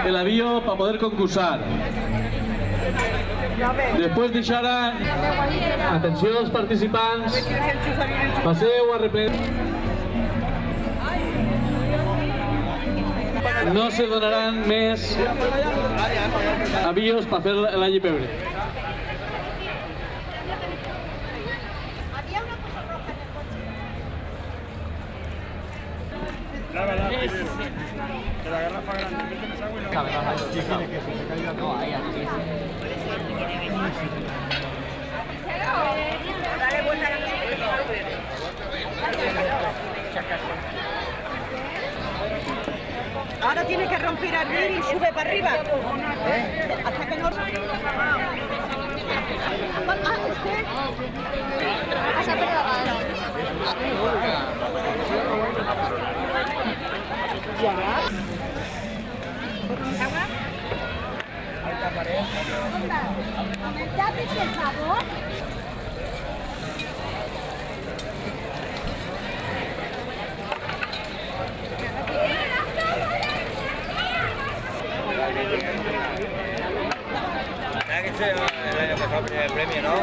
el avió para poder concursar. Després d'això ara, atenció als participants, passeu a reprendre. No se donaran més avios per fer la llipebre. La garrafa grande, no, ahí aquí. Dale vuelta a la ahora tiene que romper a abrir y sube para arriba. Hasta que no... Dame por favor. Que sea el año pasado el premio, ¿no?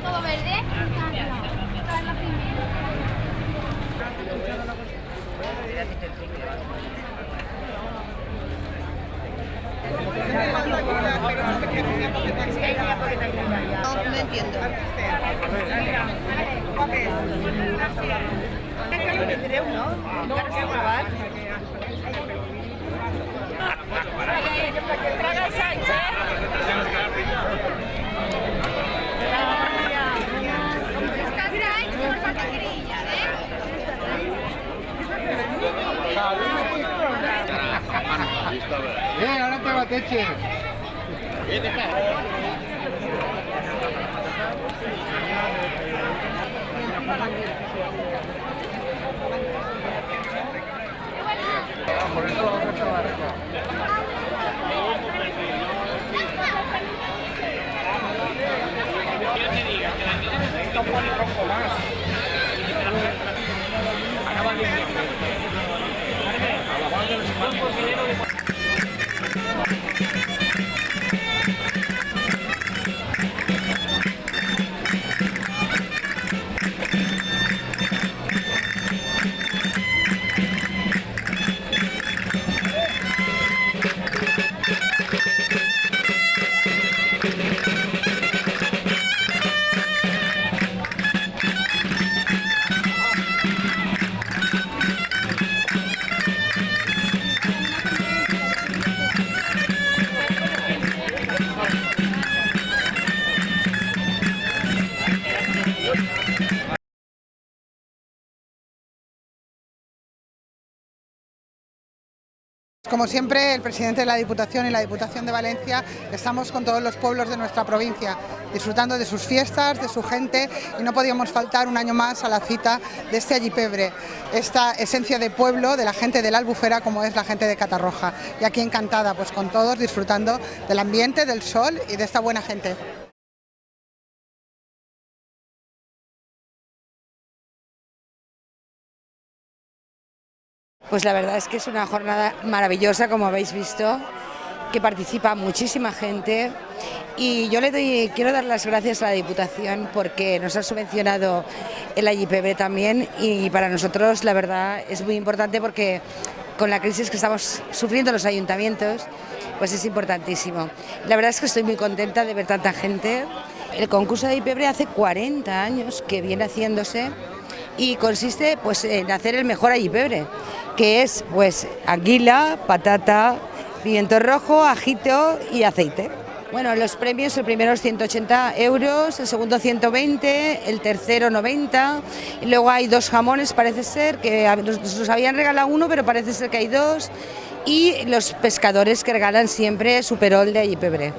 ¿Todo verde? No entiendo. Ahora te bateche. Por eso vamos a acabar acá. Yo te diga que la tiene necesita un politronco más. Acaba bien. A la banda de los bancos dinero de... Como siempre, el presidente de la Diputación y la Diputación de Valencia estamos con todos los pueblos de nuestra provincia, disfrutando de sus fiestas, de su gente, y no podíamos faltar un año más a la cita de este Allipebre, esta esencia de pueblo de la gente de la Albufera como es la gente de Catarroja. Y aquí encantada, pues con todos disfrutando del ambiente, del sol y de esta buena gente. Pues la verdad es que es una jornada maravillosa, como habéis visto, que participa muchísima gente, y yo quiero dar las gracias a la Diputación porque nos ha subvencionado el Allipebre también, y para nosotros la verdad es muy importante porque con la crisis que estamos sufriendo los ayuntamientos, pues es importantísimo. La verdad es que estoy muy contenta de ver tanta gente. El concurso de Allipebre hace 40 años que viene haciéndose y consiste pues en hacer el mejor Allipebre, que es pues anguila, patata, pimiento rojo, ajito y aceite. Bueno, los premios, el primero es 180 euros, el segundo 120, el tercero 90, y luego hay 2 jamones, parece ser, que nos habían regalado uno, pero parece ser que hay 2, y los pescadores que regalan siempre su perol de Allipebre.